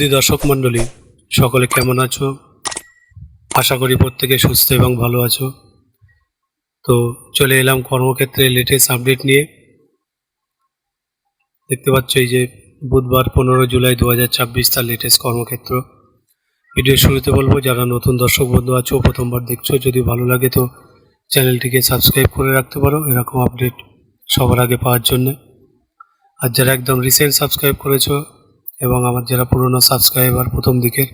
সুধী দর্শক মণ্ডলী, সকলে কেমন আছো? আশা করি প্রত্যেকে সুস্থ এবং ভালো আছো। তো চলে এলাম কর্মক্ষেত্রে লেটেস্ট আপডেট নিয়ে। দেখতে পাচ্ছ এই যে বুধবার 15 জুলাই 2024 তার লেটেস্ট কর্মক্ষেত্র। ভিডিও শুরুতে বলবো, যারা নতুন দর্শক বন্ধু আছো, প্রথমবার দেখছো, যদি ভালো লাগে তো চ্যানেলটিকে সাবস্ক্রাইব করে রাখতে পারো এরকম আপডেট সবার আগে পাওয়ার জন্য। আর যারা একদম রিসেন্ট সাবস্ক্রাইব করেছো এবং আমার যারা পুরনো সাবস্ক্রাইবার প্রথম দিকের,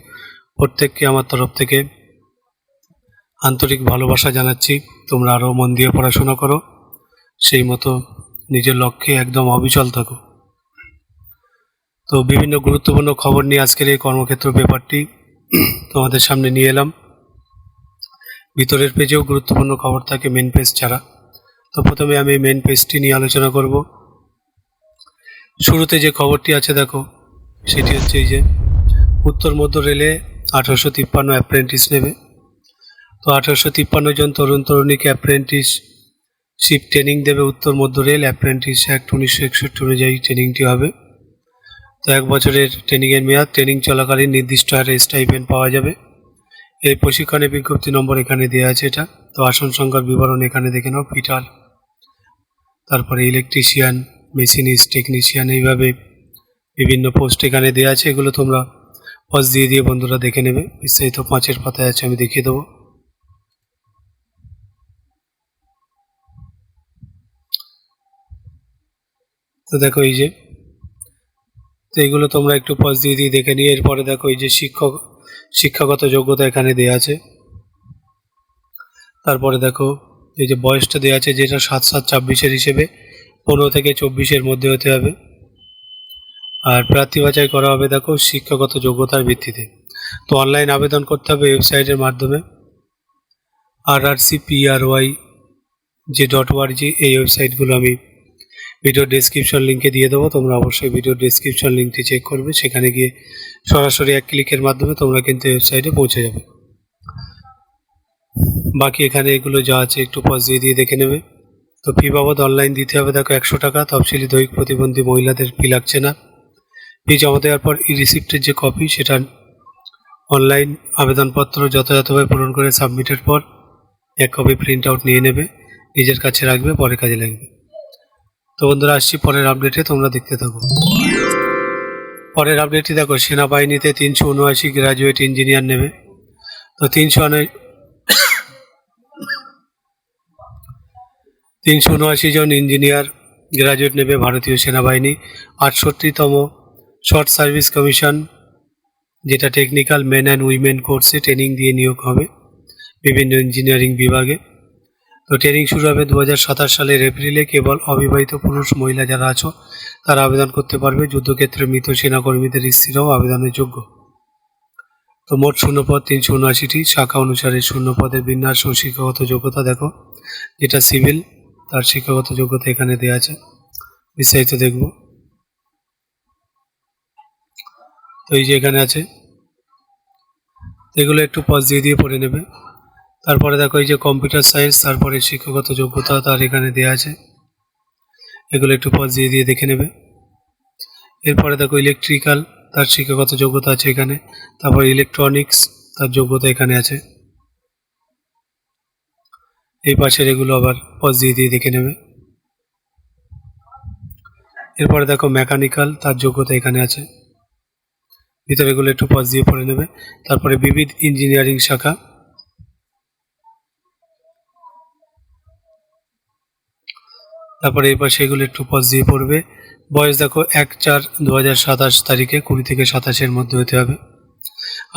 প্রত্যেককে আমার তরফ থেকে আন্তরিক ভালোবাসা জানাচ্ছি। তোমরা আরও মন দিয়ে পড়াশোনা করো, সেই মতো নিজের লক্ষ্যে একদম অবিচল থাকো। তো বিভিন্ন গুরুত্বপূর্ণ খবর নিয়ে আজকের এই কর্মক্ষেত্র পেপারটি তোমাদের সামনে নিয়ে এলাম। ভিতরের পেজেও গুরুত্বপূর্ণ খবর থাকে, মেন পেজ ছাড়া। তো প্রথমে আমি মেন পেজটি নিয়ে আলোচনা করব। শুরুতে যে খবরটি আছে দেখো, সেটি হচ্ছে এই যে উত্তর মধ্য রেলে 1853 অ্যাপ্রেন্টিস নেবে। তো 1853 জন তরুণ তরুণীকে অ্যাপ্রেন্টিসশিপ ট্রেনিং দেবে উত্তর মধ্য রেল। অ্যাপ্রেন্টিস অ্যাক্ট 1961 অনুযায়ী ট্রেনিংটি হবে। তো 1 বছরের ট্রেনিংয়ের মেয়াদ। ট্রেনিং চলাকালীন নির্দিষ্ট হারে স্টাইপেন্ড পাওয়া যাবে। এই প্রশিক্ষণের বিজ্ঞপ্তি নম্বর এখানে দেওয়া আছে এটা। তো আসন সংখ্যার বিবরণ এখানে দেখে নাও। ফিটার, তারপরে ইলেকট্রিশিয়ান, মেশিনিস্ট, টেকনিশিয়ান, এইভাবে বিভিন্ন পোস্ট এখানে দেওয়া আছে। এগুলো তোমরা পজ দিয়ে বন্ধুরা দেখে নেবে। বিস্তারিত 5 পাতায় আছে, আমি দেখিয়ে দেবো। তো দেখো এই যে, তো এইগুলো তোমরা একটু পজ দিয়ে দেখে নিয়ে এরপরে দেখো এই যে শিক্ষাগত যোগ্যতা এখানে দেওয়া আছে। তারপরে দেখো এই যে বয়সটা দেওয়া আছে, যেটা 7/7/24 হিসেবে 15 থেকে 24 মধ্যে হতে হবে। আর প্রার্থী বাছাই করা হবে দেখো শিক্ষাগত যোগ্যতার ভিত্তিতে। তো অনলাইন আবেদন করতে হবে ওয়েবসাইটের মাধ্যমে। rrcpry.org এই ওয়েবসাইটগুলো আমি ভিডিও ডেসক্রিপশন লিঙ্কে দিয়ে দেবো। তোমরা অবশ্যই ভিডিও ডেসক্রিপশন লিঙ্কটি চেক করবে। সেখানে গিয়ে সরাসরি এক ক্লিকের মাধ্যমে তোমরা কিন্তু ওয়েবসাইটে পৌঁছে যাবে। বাকি এখানে এগুলো যা আছে একটু পজ দিয়ে দেখে নেবে। তো ফি বাবদ অনলাইন দিতে হবে দেখো 100 টাকা। তফসিলি দৈহিক প্রতিবন্ধী মহিলাদের ফি লাগছে না। ফি জমা দেওয়ার পর রিসিপ্টের যে কপি, সেটা অনলাইন আবেদনপত্র যথাযথভাবে পূরণ করে সাবমিটের পর 1 কপি প্রিন্ট আউট নিয়ে নেবে, নিজের কাছে রাখবে, পরে কাজে লাগবে। তো বন্ধুরা আসছি পরের আপডেটে, তোমরা দেখতে থাকো। পরের আপডেটটি দেখো, সেনাবাহিনীতে 379 গ্র্যাজুয়েট ইঞ্জিনিয়ার নেবে। তো 379 জন ইঞ্জিনিয়ার গ্র্যাজুয়েট নেবে ভারতীয় সেনাবাহিনী। 68তম শর্ট সার্ভিস কমিশন, যেটা টেকনিক্যাল মেন অ্যান্ড উইমেন কোর্সে ট্রেনিং দিয়ে নিয়োগ হবে বিভিন্ন ইঞ্জিনিয়ারিং বিভাগে। তো ট্রেনিং শুরু হবে 2027 সালের এপ্রিলে। কেবল অবিবাহিত পুরুষ মহিলা যারা আছো তারা আবেদন করতে পারবে। যুদ্ধক্ষেত্রে মৃত সেনাকর্মীদের স্ত্রীরাও আবেদনের যোগ্য। তো মোট শূন্যপদ 379টি। শাখা অনুসারে শূন্যপদের বিন্যাস ও শিক্ষাগত যোগ্যতা দেখো, যেটা সিভিল, তার শিক্ষাগত যোগ্যতা এখানে দেওয়া আছে, বিস্তারিত দেখব। তো এই যে এখানে আছে, এগুলো একটু পজ দিয়ে পড়ে নেবে। তারপরে দেখো এই যে কম্পিউটার সায়েন্স, তারপরে শিক্ষাগত যোগ্যতা তার এখানে দেওয়া আছে, এগুলো একটু পজ দিয়ে দেখে নেবে। এরপরে দেখো ইলেকট্রিক্যাল, তার শিক্ষাগত যোগ্যতা আছে এখানে। তারপর ইলেকট্রনিক্স, তার যোগ্যতা এখানে আছে। এই পাশের এগুলো আবার পজ দিয়ে দেখে নেবে। এরপরে দেখো মেকানিক্যাল, তার যোগ্যতা এখানে আছে, ভিতরে এগুলো একটু পজ দিয়ে পড়ে নেবে। তারপরে বিবিধ ইঞ্জিনিয়ারিং শাখা, তারপরে এই পাশে এগুলো একটু পজ দিয়ে পড়বে। বয়স দেখো 1/4/2027 তারিখে 20 থেকে 27 মধ্যে হতে হবে।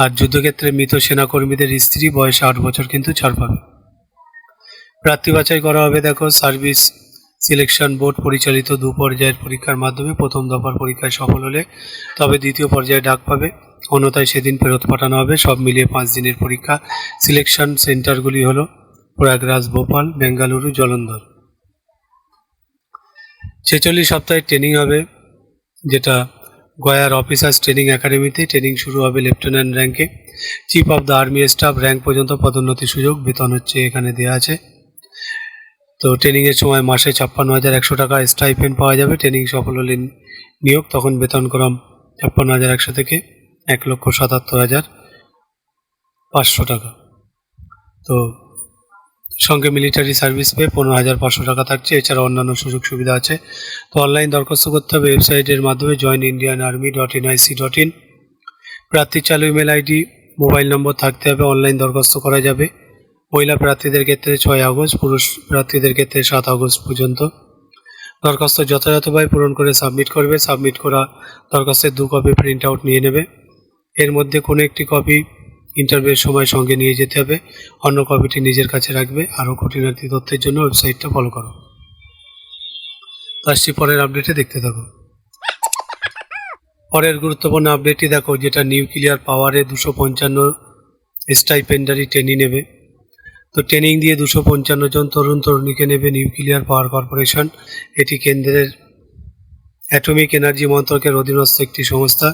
আর যুদ্ধক্ষেত্রে মৃত সেনাকর্মীদের স্ত্রী বয়স 8 বছর কিন্তু ছাড় পাবে। প্রার্থী বাছাই করা হবে দেখো সার্ভিস সিলেকশন বোর্ড পরিচালিত 2 পর্যায়ের পরীক্ষার মাধ্যমে। প্রথম দফার পরীক্ষায় সফল হলে তবে দ্বিতীয় পর্যায়ে ডাক পাবে, অন্যথায় সেদিন ফেরত পাঠানো হবে। সব মিলিয়ে 5 দিনের পরীক্ষা। সিলেকশন সেন্টারগুলি হলো প্রয়াগরাজ, ভোপাল, বেঙ্গালুরু, জলন্ধর। 46 সপ্তাহের ট্রেনিং হবে, যেটা গয়ার অফিসার্স ট্রেনিং একাডেমিতে। ট্রেনিং শুরু হবে লেফটেন্যান্ট র্যাঙ্কে। Chief of the army staff rank পর্যন্ত পদোন্নতি সুযোগ। বেতন হচ্ছে এখানে দেওয়া আছে। তো ট্রেনিংয়ের সময় মাসে 56,100 টাকা স্টাইপেন্ড পাওয়া যাবে। ট্রেনিং সফল হলে নিয়োগ, তখন বেতন ক্রম 56,100 থেকে 1,77,500 টাকা। তো সঙ্গে মিলিটারি সার্ভিস পে 15,500 টাকা থাকছে। এছাড়া অন্যান্য সুযোগ সুবিধা আছে। তো অনলাইন দরখাস্ত করতে হবে ওয়েবসাইটের মাধ্যমে joinindianarmy.nic.in। প্রার্থীর চালু ইমেল আইডি, মোবাইল নম্বর থাকতে হবে। অনলাইন দরখাস্ত করা যাবে মহিলা প্রার্থীদের ক্ষেত্রে 6 আগস্ট, পুরুষ প্রার্থীদের ক্ষেত্রে 7 আগস্ট পর্যন্ত। দরখাস্ত যথাযথভাবে পূরণ করে সাবমিট করবে। সাবমিট করা দরখাস্তের 2 কপি প্রিন্ট আউট নিয়ে নেবে। এর মধ্যে কোনো একটি কপি ইন্টারভিউয়ের সময় সঙ্গে নিয়ে যেতে হবে, অন্য কপিটি নিজের কাছে রাখবে। আরও খুঁটিনাটি তথ্যের জন্য ওয়েবসাইটটা ফলো করো। আসছি পরের আপডেটে, দেখতে থাকো। পরের গুরুত্বপূর্ণ আপডেটটি দেখো, যেটা নিউক্লিয়ার পাওয়ারে 255 স্টাইপেন্ডারি ট্রেনিং নেবে। তো ট্রেনিং দিয়ে 255 জন তরুণ তরুণীকে নেবে নিউক্লিয়ার পাওয়ার কর্পোরেশন। এটি কেন্দ্রের অ্যাটমিক এনার্জি মন্ত্রকের অধীনস্থ একটি সংস্থা।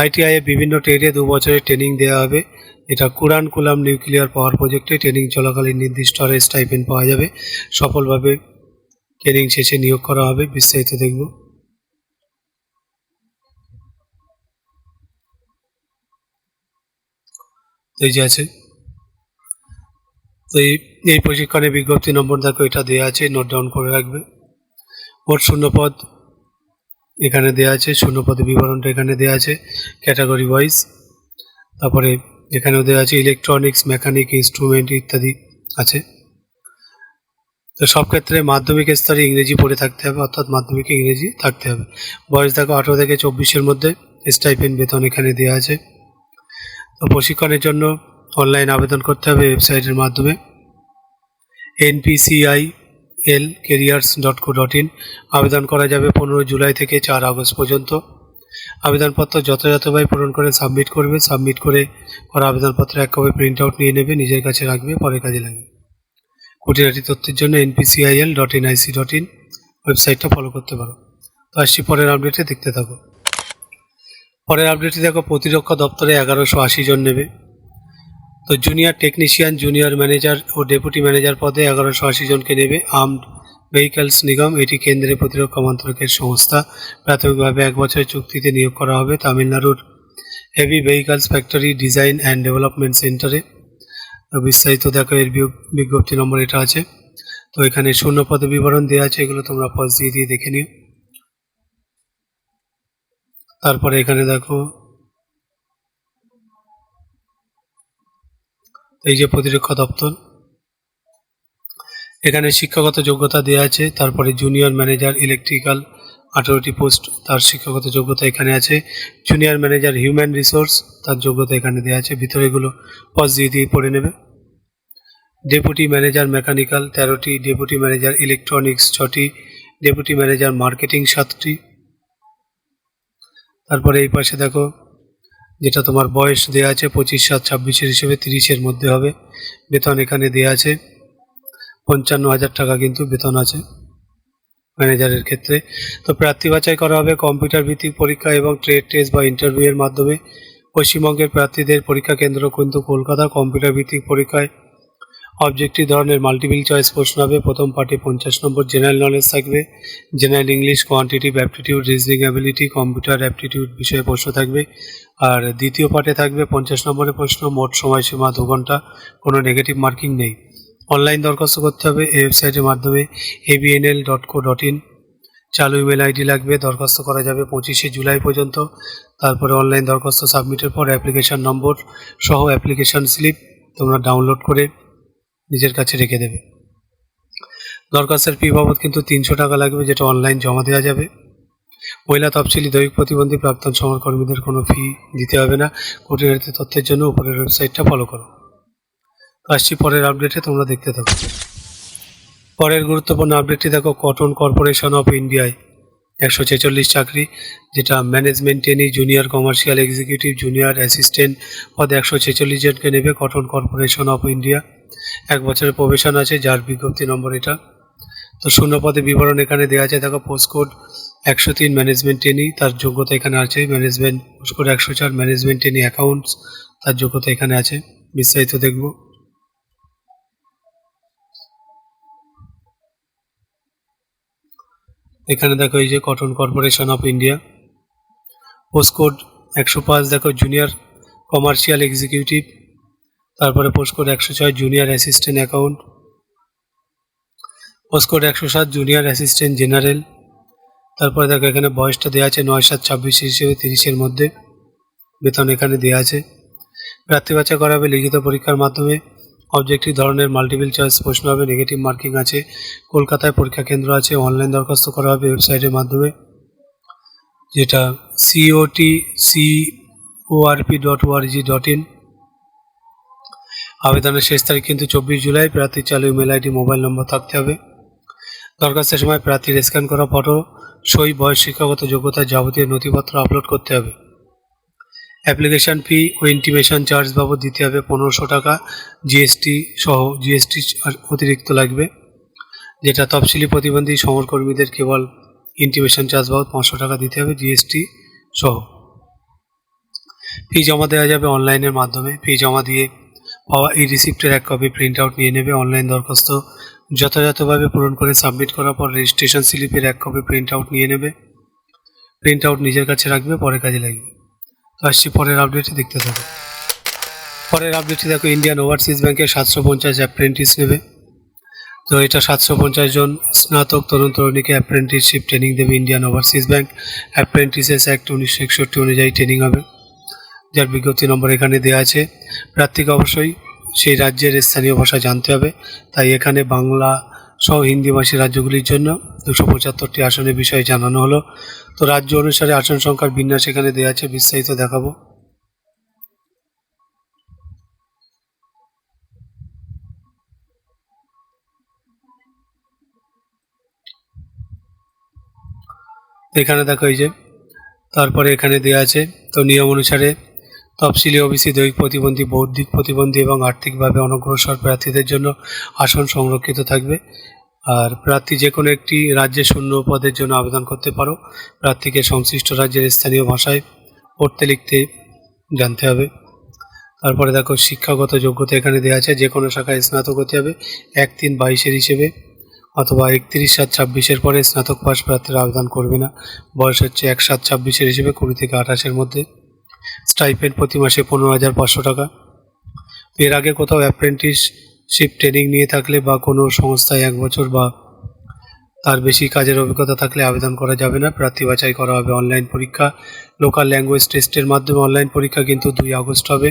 আইটিআইয়ে বিভিন্ন ট্রেডে 2 বছরের ট্রেনিং দেওয়া হবে। এটা কুরানকুলাম নিউক্লিয়ার পাওয়ার প্রজেক্টে ট্রেনিং চলাকালীন নির্দিষ্ট হারে স্টাইপেন্ড পাওয়া যাবে। সফলভাবে ট্রেনিং শেষে নিয়োগ করা হবে। বিস্তারিত দেখব। এই যে আছে, তো এই প্রশিক্ষণে বিজ্ঞপ্তি নম্বর দেখো, এটা দেওয়া আছে, নোট ডাউন করে রাখবে। মোট শূন্যপদ এখানে দেওয়া আছে, শূন্যপদের বিবরণটা এখানে দেওয়া আছে ক্যাটাগরি ওয়াইজ। তারপরে এখানেও দেওয়া আছে ইলেকট্রনিক্স, মেকানিক, ইনস্ট্রুমেন্ট ইত্যাদি আছে। তো সব ক্ষেত্রে মাধ্যমিক স্তরে ইংরেজি পড়ে থাকতে হবে, অর্থাৎ মাধ্যমিকে ইংরেজি থাকতে হবে। বয়স দেখো 18 থেকে 24-এর মধ্যে। স্টাইপেন্ড বেতন এখানে দেওয়া আছে। তো প্রশিক্ষণের জন্য অনলাইন আবেদন করতে হবে ওয়েবসাইটের মাধ্যমে npcil careers.co.in। আবেদন করা যাবে 15 জুলাই থেকে 4 আগস্ট পর্যন্ত। আবেদনপত্র যথাযথভাবে পূরণ করে সাবমিট করবে। সাবমিট করে আবেদনপত্র 1 কপি প্রিন্ট আউট নিয়ে নেবে, নিজের কাছে রাখবে, পরে কাজে লাগবে। খুঁটিনাটি তথ্যের জন্য npcil.nic.in ওয়েবসাইটটা ফলো করতে পারো। তো আসছি পরের আপডেটে, দেখতে থাকো। পরের আপডেটে দেখো, প্রতিরক্ষা দপ্তরে 1180 জন নেবে। তো জুনিয়র টেকনিশিয়ান, জুনিয়র ম্যানেজার ও ডেপুটি ম্যানেজার পদে 1180 জনকে নেবে আর্মড ভেহিকলস নিগম। এটি কেন্দ্রের প্রতিরক্ষা মন্ত্রকের সংস্থা। প্রাথমিকভাবে 1 বছরের চুক্তিতে নিয়োগ করা হবে তামিলনাড়ুর heavy vehicles factory design and development সেন্টারে। তো বিস্তারিত দেখো, এর বিজ্ঞপ্তি নম্বর এটা আছে। তো এখানে শূন্যপদের বিবরণ দেওয়া আছে, এগুলো তোমরা পজ দিয়ে দেখে নিও। তারপরে এখানে দেখো, এই যে প্রতিরক্ষা দপ্তর, এখানে শিক্ষাগত যোগ্যতা দেওয়া আছে। তারপরে জুনিয়র ম্যানেজার ইলেকট্রিক্যাল 18টি পোস্ট, তার শিক্ষাগত যোগ্যতা এখানে আছে। জুনিয়র ম্যানেজার হিউম্যান রিসোর্স, তার যোগ্যতা এখানে দেওয়া আছে। ভিতরে এগুলো পজ দিয়ে পড়ে নেবে। ডেপুটি ম্যানেজার মেকানিক্যাল 13টি, ডেপুটি ম্যানেজার ইলেকট্রনিক্স 6টি, ডেপুটি ম্যানেজার মার্কেটিং 7টি। তারপরে এই পাশে দেখো, যেটা তোমার বয়স দেওয়া আছে 25/7/26 হিসেবে 30-এর মধ্যে হবে। বেতন এখানে দেওয়া আছে 55,000 টাকা কিন্তু বেতন আছে ম্যানেজারের ক্ষেত্রে। তো প্রার্থী বাছাই করা হবে কম্পিউটার ভিত্তিক পরীক্ষা এবং ট্রেড টেস্ট বা ইন্টারভিউয়ের মাধ্যমে। পশ্চিমবঙ্গের প্রার্থীদের পরীক্ষা কেন্দ্র কিন্তু কলকাতা। কম্পিউটার ভিত্তিক পরীক্ষায় অবজেক্টিভ ধরনের মাল্টিপল চয়েস প্রশ্ন হবে। প্রথম পার্টে 50 নম্বর জেনারেল নলেজ থাকবে। General English, quantitative aptitude, reasoning ability, computer aptitude বিষয়ে প্রশ্ন থাকবে। আর দ্বিতীয় পার্টে থাকবে 50 নম্বরের প্রশ্ন। মোট সময়সীমা 2 ঘন্টা, কোনো নেগেটিভ মার্কিং নেই। অনলাইন দরখাস্ত করতে হবে এই ওয়েবসাইটের মাধ্যমে abnl.co.in। চালু ইমেল আইডি লাগবে। দরখাস্ত করা যাবে 25শে জুলাই পর্যন্ত। তারপরে অনলাইন দরখাস্ত সাবমিটের পর অ্যাপ্লিকেশন নম্বর সহ অ্যাপ্লিকেশন স্লিপ তোমরা ডাউনলোড করে নিজের কাছে রেখে দেবে। দরখাস্তের ফি বাবদ কিন্তু 300 টাকা লাগবে, যেটা অনলাইন জমা দেওয়া যাবে। মহিলা তফসিলি দৈহিক প্রতিবন্ধী প্রাক্তন সমাজকর্মীদের কোনো ফি দিতে হবে না। খুঁটিনাটি তথ্যের জন্য উপরের ওয়েবসাইটটা ফলো করো। আসছি পরের আপডেটে, তোমরা দেখতে থাকো। পরের গুরুত্বপূর্ণ আপডেটটি দেখো, কটন কর্পোরেশন অফ ইন্ডিয়ায় 146 চাকরি, যেটা management trainee, junior commercial executive, junior assistant পদে 146 জনকে নেবে কটন কর্পোরেশন অফ ইন্ডিয়া। 1 বছরের প্রবেশন আছে, যার বিজ্ঞপ্তি নম্বর এটা। তো শূন্যপদে বিবরণ এখানে দেওয়া আছে। দেখো, পোস্টকোড 103 ম্যানেজমেন্ট ট্রেনি, তার যোগ্যতা এখানে আছে। Management postcode 104 management trainee accounts, তার যোগ্যতা এখানে আছে। বিস্তারিত দেখব। এখানে দেখো, এই যে cotton corporation of India, postcode 105 দেখো জুনিয়র কমার্শিয়াল এক্সিকিউটিভ, তারপরে post code 106 junior assistant account, post code 107 junior assistant general. তারপরে দেখো এখানে বয়সটা দেওয়া আছে 9/7/26 হিসেবে 30-এর মধ্যে, বেতন এখানে দেওয়া আছে। প্রার্থী বাছাই করা হবে লিখিত পরীক্ষার মাধ্যমে, অবজেক্টিভ ধরনের মাল্টিপল চয়েস প্রশ্ন হবে, নেগেটিভ মার্কিং আছে, কলকাতায় পরীক্ষা কেন্দ্র আছে। অনলাইন দরখাস্ত করা হবে ওয়েবসাইটের মাধ্যমে, যেটা COTCORP.org.in। আবেদনের শেষ তারিখ কিন্তু 24 জুলাই। প্রার্থীর চালু ইমেল আইডি, মোবাইল নম্বর থাকতে হবে। দরখাস্তের সময় প্রার্থীর স্ক্যান করা ফটো, সই, বয়স, শিক্ষাগত যোগ্যতা, যাবতীয় নথিপত্র আপলোড করতে হবে। অ্যাপ্লিকেশন ফি ও ইন্টিমেশন চার্জ বাবদ দিতে হবে 1500 টাকা, জিএসটি সহ। জিএসটি অতিরিক্ত লাগবে, যেটা তফসিলি প্রতিবন্ধী সমরকর্মীদের কেবল ইন্টিমেশন চার্জ বাবদ 500 টাকা দিতে হবে, জিএসটি সহ। ফি জমা দেওয়া যাবে অনলাইনের মাধ্যমে। ফি জমা দিয়ে পাওয়া এই রিসিপ্টের এক কপি প্রিন্ট আউট নিয়ে নেবে। অনলাইন দরখাস্ত যথাযথভাবে পূরণ করে সাবমিট করার পর রেজিস্ট্রেশন স্লিপের এক কপি প্রিন্ট আউট নিয়ে নেবে। প্রিন্ট আউট নিজের কাছে রাখবে, পরে কাজে লাগবে। তো আসছি পরের আপডেটে, দেখতে থাকো। পরের আপডেটে দেখো, ইন্ডিয়ান ওভারসিজ ব্যাংকে 750 অ্যাপ্রেন্টিস নেবে। তো এটা 750 জন স্নাতক তরুণ তরুণীকে অ্যাপ্রেন্টিসশিপ ট্রেনিং দেবে Indian overseas bank. Apprentices act 1961 অনুযায়ী ট্রেনিং হবে, যার বিজ্ঞপ্তি নম্বর এখানে দেওয়া আছে। প্রার্থীকে অবশ্যই সেই রাজ্যের স্থানীয় ভাষা জানতে হবে, তাই এখানে বাংলা সহ হিন্দিভাষী রাজ্যগুলির জন্য 275টি আসনের বিষয়ে জানানো হলো। তো রাজ্য অনুসারে আসন সংখ্যার বিন্যাস এখানে দেওয়া আছে, বিস্তারিত দেখাবো। এখানে দেখো এই যে, তারপরে এখানে দেওয়া আছে। তো নিয়ম অনুসারে তফসিলি ওবিসি, দৈহিক প্রতিবন্ধী, বৌদ্ধিক প্রতিবন্ধী এবং আর্থিকভাবে অনগ্রসর প্রার্থীদের জন্য আসন সংরক্ষিত থাকবে। আর প্রার্থী যে কোনো একটি রাজ্যে শূন্য পদের জন্য আবেদন করতে পারো। প্রার্থীকে সংশ্লিষ্ট রাজ্যের স্থানীয় ভাষায় পড়তে লিখতে জানতে হবে। তারপরে দেখো শিক্ষাগত যোগ্যতা এখানে দেওয়া আছে, যে কোনো শাখায় স্নাতক হতে হবে 1-3-22 হিসেবে, অথবা 31-7-26 পরে স্নাতক পাস প্রার্থীরা আবেদন করবে না। বয়স হচ্ছে 1-7-26 হিসেবে 20 থেকে 28-এর মধ্যে। স্টাইপেন্ড প্রতি মাসে 15,500 টাকা। এর আগে কোথাও অ্যাপ্রেন্টিসশিপ ট্রেনিং নিয়ে থাকলে বা কোনো সংস্থায় 1 বছর বা তার বেশি কাজের অভিজ্ঞতা থাকলে আবেদন করা যাবে না। প্রার্থী বাছাই করা হবে অনলাইন পরীক্ষা, লোকাল ল্যাঙ্গুয়েজ টেস্টের মাধ্যমে। অনলাইন পরীক্ষা কিন্তু 2 আগস্ট হবে।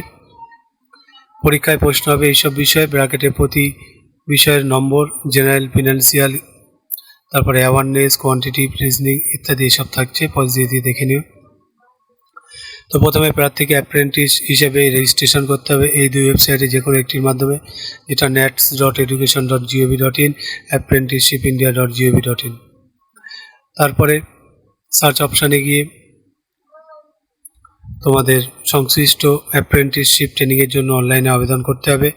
পরীক্ষায় প্রশ্ন হবে এইসব বিষয়ে, ব্র্যাকেটে প্রতি বিষয়ের নম্বর, জেনারেল, ফিনান্সিয়াল, তারপরে অ্যাওয়ারনেস, কোয়ান্টিটিভ, রিজনিং ইত্যাদি এসব থাকছে। পজ দিয়ে দেখে নিও। তো প্রথমে প্রার্থীকে অ্যাপ্রেন্টিস হিসেবে রেজিস্ট্রেশন করতে হবে এই 2 ওয়েবসাইটে যে কোনো একটির মাধ্যমে, যেটা nats.education.gov.in, apprenticeshipindia.gov.in। তারপরে সার্চ অপশানে গিয়ে তোমাদের সংশ্লিষ্ট অ্যাপ্রেন্টিসশিপ ট্রেনিংয়ের জন্য অনলাইনে আবেদন করতে হবে।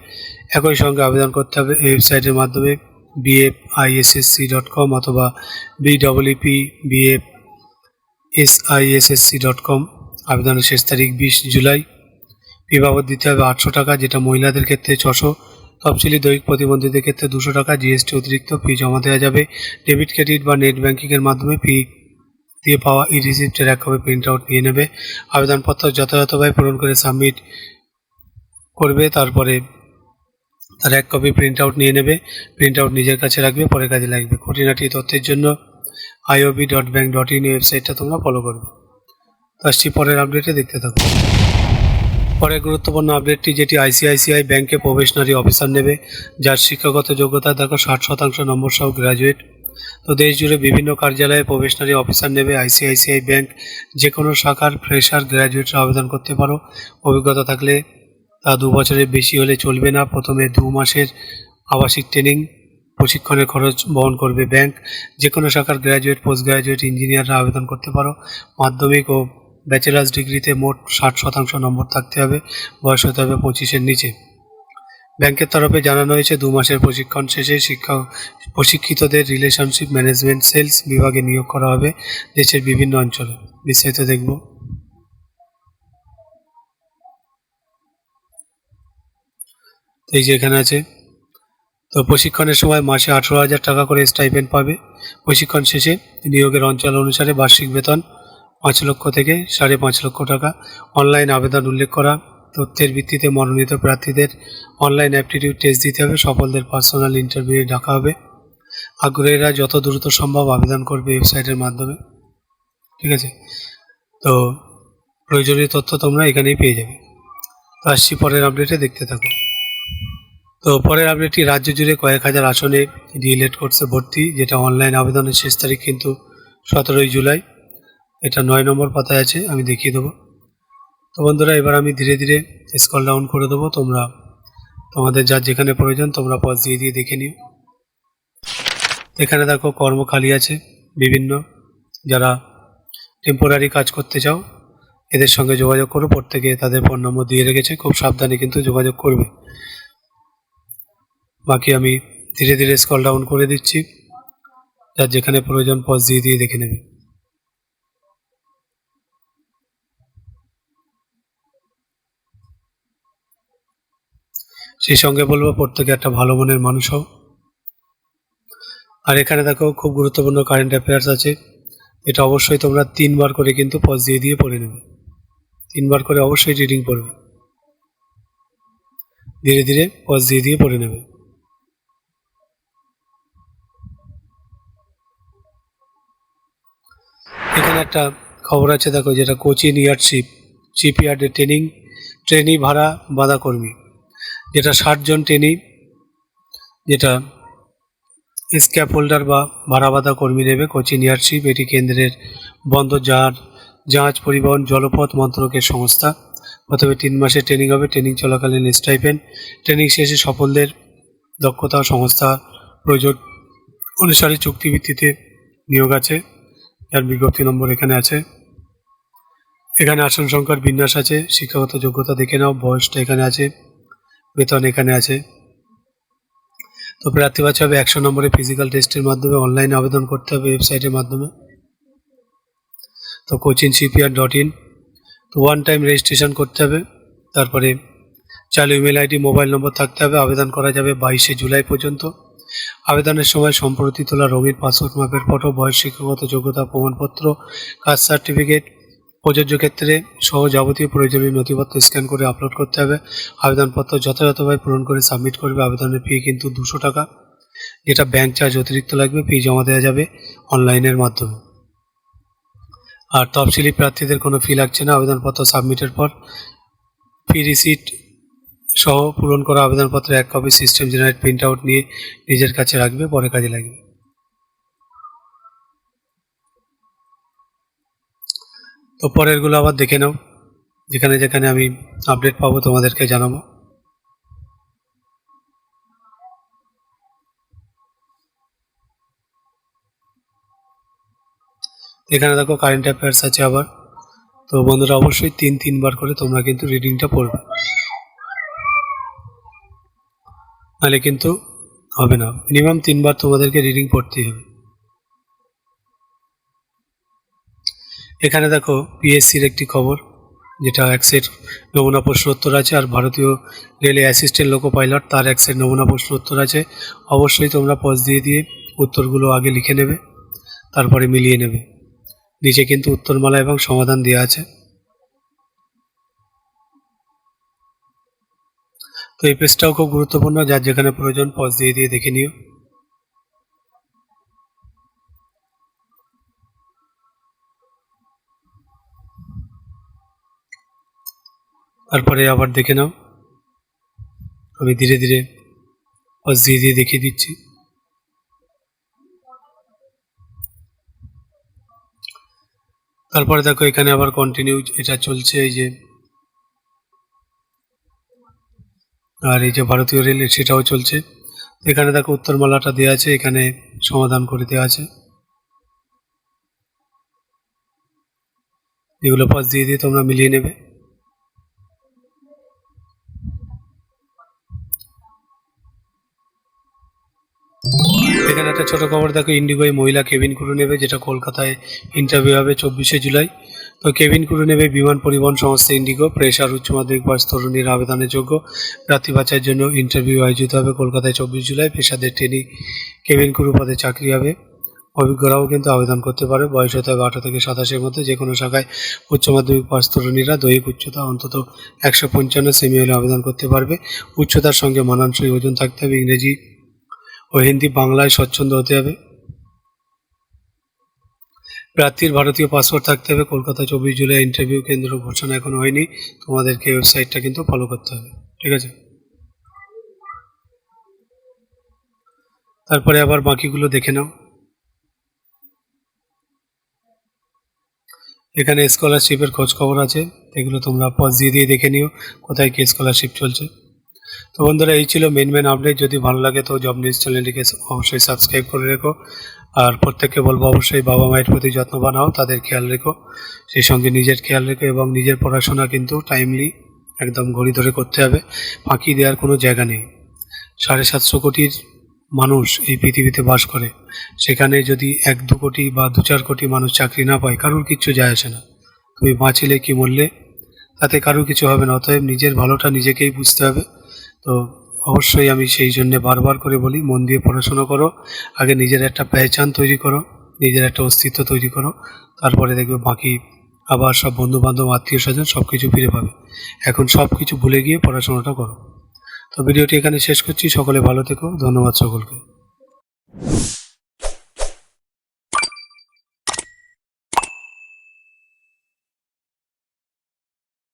একই সঙ্গে আবেদন করতে হবে এই ওয়েবসাইটের মাধ্যমে bfissc.com অথবা bwpbfsissc.com। আবেদনের শেষ তারিখ 20 জুলাই। ফি বাবদ দিতে হবে 800 টাকা, যেটা মহিলাদের ক্ষেত্রে 600, তফসিলি দৈহিক প্রতিবন্ধীদের ক্ষেত্রে 200 টাকা। জিএসটি অতিরিক্ত। ফি জমা দেওয়া যাবে ডেবিট, ক্রেডিট বা নেট ব্যাঙ্কিংয়ের মাধ্যমে। ফি দিয়ে পাওয়া ই রিসিপ্টের এক কপি প্রিন্ট আউট নিয়ে নেবে। আবেদনপত্র যথাযথভাবে পূরণ করে সাবমিট করবে, তারপরে তার এক কপি প্রিন্ট আউট নিয়ে নেবে। প্রিন্ট আউট নিজের কাছে রাখবে, পরে কাজে লাগবে। খুঁটিনাটি তথ্যের জন্য iob.bank.in ওয়েবসাইটটা তোমরা ফলো করবে। তো আসছি পরের আপডেটে, দেখতে থাকো। পরের গুরুত্বপূর্ণ আপডেটটি, যেটি আইসিআইসিআই ব্যাংকে প্রবেশনারি অফিসার নেবে, যার শিক্ষাগত যোগ্যতা দেখো 60% নম্বর সহ গ্র্যাজুয়েট। তো দেশ জুড়ে বিভিন্ন কার্যালয়ে প্রবেশনারি অফিসার নেবে আইসিআইসিআই ব্যাংক। যে কোনো শাখার ফ্রেশার, গ্র্যাজুয়েটরা আবেদন করতে পারো। অভিজ্ঞতা থাকলে তা 2 বছরের বেশি হলে চলবে না। প্রথমে 2 মাসের আবাসিক ট্রেনিং, প্রশিক্ষণের খরচ বহন করবে ব্যাংক। যে কোনো শাখার গ্র্যাজুয়েট, পোস্ট গ্র্যাজুয়েট, ইঞ্জিনিয়াররা আবেদন করতে পারো। মাধ্যমিক ও ব্যাচেলার্স ডিগ্রিতে মোট 60% নম্বর থাকতে হবে। বয়স হতে হবে 25-এর নিচে। ব্যাংকের তরফে জানানো হয়েছে 2 মাসের প্রশিক্ষণ শেষে প্রশিক্ষিতদের রিলেশনশিপ ম্যানেজমেন্ট সেলস বিভাগে নিয়োগ করা হবে দেশের বিভিন্ন অঞ্চলে। বিস্তারিত দেখব। এই যে এখানে আছে। তো প্রশিক্ষণের সময় মাসে 18,000 টাকা করে স্টাইপেন্ড পাবে। প্রশিক্ষণ শেষে নিয়োগের অঞ্চল অনুসারে বার্ষিক বেতন 5 লক্ষ থেকে 5.5 লক্ষ টাকা। অনলাইন আবেদন উল্লেখ করা তথ্যের ভিত্তিতে মনোনীত প্রার্থীদের অনলাইন অ্যাপটিটিউড টেস্ট দিতে হবে। সফলদের পার্সোনাল ইন্টারভিউ ডাকা হবে। আগ্রহীরা যত দ্রুত সম্ভব আবেদন করবে ওয়েবসাইটের মাধ্যমে। ঠিক আছে, তো প্রয়োজনীয় তথ্য তোমরা এখানেই পেয়ে যাবে। তো আসছি পরের আপডেটে, দেখতে থাকো। তো পরের আপডেটটি রাজ্য জুড়ে কয়েক হাজার আসনে ডিএলএড কোর্সে ভর্তি, যেটা অনলাইন আবেদনের শেষ তারিখ কিন্তু 17ই জুলাই। এটা 9 নম্বর পাতায় আছে, আমি দেখিয়ে দেবো। তো বন্ধুরা, এবার আমি ধীরে ধীরে স্ক্রল ডাউন করে দেবো। তোমরা তোমাদের যার যেখানে প্রয়োজন তোমরা পজ দিয়ে দিয়ে দেখে নিও। এখানে দেখো কর্ম খালি আছে বিভিন্ন। যারা টেম্পোরারি কাজ করতে চাও এদের সঙ্গে যোগাযোগ করো। প্রত্যেকে তাদের ফোন নম্বর দিয়ে রেখেছে, খুব সাবধানে কিন্তু যোগাযোগ করবে। বাকি আমি ধীরে ধীরে স্ক্রল ডাউন করে দিচ্ছি, যার যেখানে প্রয়োজন পজ দিয়ে দিয়ে দেখে নেবে। সেই সঙ্গে বলবো প্রত্যেকে একটা ভালো মনের মানুষ হও। আর এখানে দেখো খুব গুরুত্বপূর্ণ কারেন্ট অ্যাফেয়ার্স আছে, এটা অবশ্যই তোমরা 3বার করে কিন্তু পজ দিয়ে দিয়ে পড়ে নেবে। 3বার করে অবশ্যই রিডিং পড়বে, ধীরে ধীরে পজ দিয়ে দিয়ে পড়ে নেবে। এখানে একটা খবর আছে দেখো, যেটা কোচিন ইয়ার্ডশিপ শিপইয়ার্ডে ট্রেনি ভাড়া বাঁধা কর্মী, যেটা 60 জন ট্রেনি, যেটা স্ক্যাপ হোল্ডার বা ভাড়া বাঁধা কর্মী নেবে কোচিন ইয়ার্ডশিপ। এটি কেন্দ্রের বন্দর জাহাজ পরিবহন জলপথ মন্ত্রকের সংস্থা। প্রথমে 3 মাসের ট্রেনিং হবে। ট্রেনিং চলাকালীন স্টাইপেন্ড। ট্রেনিং শেষে সফলদের দক্ষতা ও সংস্থা প্রয়োজন অনুসারে চুক্তিভিত্তিতে নিয়োগ আছে, যার বিজ্ঞপ্তি নম্বর এখানে আছে। এখানে আসন সংখ্যার বিন্যাস আছে, শিক্ষাগত যোগ্যতা দেখে নাও, বয়সটা এখানে আছে, বেতন এখানে আছে। তো প্রার্থী বাছা হবে 100 নম্বরের ফিজিক্যাল টেস্টের মাধ্যমে। অনলাইনে আবেদন করতে হবে ওয়েবসাইটের মাধ্যমে। তো cochinsipyard.in। তো 1 টাইম রেজিস্ট্রেশন করতে হবে। তারপরে চালু ইমেল আইডি মোবাইল নম্বর থাকতে হবে। আবেদন করা যাবে 22শে জুলাই পর্যন্ত। আবেদনের সময় সম্প্রতি তোলা রঙিন পাসপোর্ট মাপের ফটো, বয়স, শিক্ষাগত যোগ্যতা প্রমাণপত্র, কাস্ট সার্টিফিকেট প্রযোজ্য ক্ষেত্রে সহ যাবতীয় প্রয়োজনীয় নথিপত্র স্ক্যান করে আপলোড করতে হবে। আবেদনপত্র যথাযথভাবে পূরণ করে সাবমিট করবে। আবেদনের ফি কিন্তু 200 টাকা, যেটা ব্যাংক চার্জ অতিরিক্ত লাগবে। ফি জমা দেওয়া যাবে অনলাইনের মাধ্যমে। আর তফসিলি প্রার্থীদের কোনো ফি লাগছে না। আবেদনপত্র সাবমিটের পর ফি রিসিট সহ পূরণ করা আবেদনপত্রের 1 copy system generate print out নিয়ে নিজের কাছে রাখবে, পরে কাজে লাগবে। তো পরেরগুলো আবার দেখে নাও, যেখানে যেখানে আমি আপডেট পাবো তোমাদেরকে জানাবো। এখানে দেখো কারেন্ট অ্যাফেয়ার্স আছে আবার। তো বন্ধুরা, অবশ্যই 3বার করে তোমরা কিন্তু রিডিংটা পড়বে, নাহলে কিন্তু হবে না। মিনিমাম 3বার তোমাদেরকে রিডিং পড়তেই হবে। এখানে দেখো পিএসসির একটি খবর, যেটা 1 সেট নমুনা প্রশ্ন উত্তর আছে। আর ভারতীয় রেলে অ্যাসিস্ট্যান্ট লোকো পাইলট, তার 1 সেট নমুনা প্রশ্ন উত্তর আছে। অবশ্যই তোমরা পজ দিয়ে দিয়ে উত্তরগুলো আগে লিখে নেবে, তারপরে মিলিয়ে নেবে। নিচে কিন্তু উত্তরমালা এবং সমাধান দেওয়া আছে। তো এই পেজটাও খুব গুরুত্বপূর্ণ, যার যেখানে প্রয়োজন পজ দিয়ে দিয়ে দেখে নিও। তারপরে আবার দেখে নাও, আমি ধীরে ধীরে পজ দিয়ে দিয়ে দেখিয়ে দিচ্ছি। তারপরে দেখো এখানে আবার কন্টিনিউ এটা চলছে, এই যে, আর এই যে ভারতীয় রেল সেটাও চলছে। এখানে দেখো উত্তরমালাটা দেওয়া আছে, এখানে সমাধান করে দেওয়া আছে। এগুলো পজ দিয়ে দিয়ে তোমরা মিলিয়ে নেবে। এখানে একটা ছোট খবর দেখো, ইন্ডিগোয় মহিলা কেবিন ক্রু নেবে, যেটা কলকাতায় ইন্টারভিউ হবে 24শে জুলাই। তো কেবিন ক্রু নেবে বিমান পরিবহন সংস্থা ইন্ডিগো। প্রেসার উচ্চ মাধ্যমিক পাস তরুণীর আবেদনের যোগ্য। প্রার্থী বাছাইয়ের জন্য ইন্টারভিউ আয়োজিত হবে কলকাতায় 24 জুলাই। পেশাদের ট্রেনিং কেবিন ক্রু পদে চাকরি হবে। অভিজ্ঞরাও কিন্তু আবেদন করতে পারে। বয়স হতে হবে 18 থেকে 27-এর মধ্যে। যে কোনো শাখায় উচ্চ মাধ্যমিক পাস তরুণীরা দৈহিক উচ্চতা অন্তত 155 সেমি হলে আবেদন করতে পারবে। উচ্চতার সঙ্গে মানানসই ওজন থাকতে হবে। ইংরেজি ও হিন্দি বাংলায় স্বচ্ছন্দ হতে হবে। প্রার্থীর ভারতীয় পাসপোর্ট থাকতে হবে। কলকাতা 24 জুলাই ইন্টারভিউ কেন্দ্র ঘোষণা এখনো হয়নি। তোমাদেরকে ওয়েবসাইটটা কিন্তু ফলো করতে হবে, ঠিক আছে? তারপরে আবার বাকিগুলো দেখে নাও। এখানে স্কলারশিপের খোঁজ খবর আছে, এগুলো তোমরা পজ দিয়ে দেখে নিও কোথায় কি স্কলারশিপ চলছে। তো বন্ধুরা, এই ছিল মেন আপডেট। যদি ভালো লাগে তো জব নিউজ চ্যানেলটিকে অবশ্যই সাবস্ক্রাইব করে রেখো। আর প্রত্যেককে বলবো অবশ্যই বাবা মায়ের প্রতি যত্নবান হও, তাদের খেয়াল রেখো, সেই সঙ্গে নিজের খেয়াল রেখো এবং নিজের পড়াশোনা কিন্তু টাইমলি একদম ঘড়ি ধরে করতে হবে। ফাঁকি দেওয়ার কোনো জায়গা নেই। 750 কোটির মানুষ এই পৃথিবীতে বাস করে, সেখানে যদি 1-2 কোটি বা 2-4 কোটি মানুষ চাকরি না পায়, কারোর কিচ্ছু যায় আসে না। তুমি বাঁচলে কি মরলে তাতে কারোর কিছু হবে না। অতএব নিজের ভালোটা নিজেকেই বুঝতে হবে। তো অবশ্যই আমি সেই জন্যে বারবার করে বলি, মন দিয়ে পড়াশোনা করো। আগে নিজের একটা পেহচান তৈরি করো, নিজের একটা অস্তিত্ব তৈরি করো, তারপরে দেখবে বাকি আবার সব বন্ধুবান্ধব আত্মীয় স্বজন সব কিছু ফিরে পাবে। এখন সব কিছু ভুলে গিয়ে পড়াশোনাটা করো। তো ভিডিওটি এখানে শেষ করছি। সকলে ভালো থেকো। ধন্যবাদ সকলকে।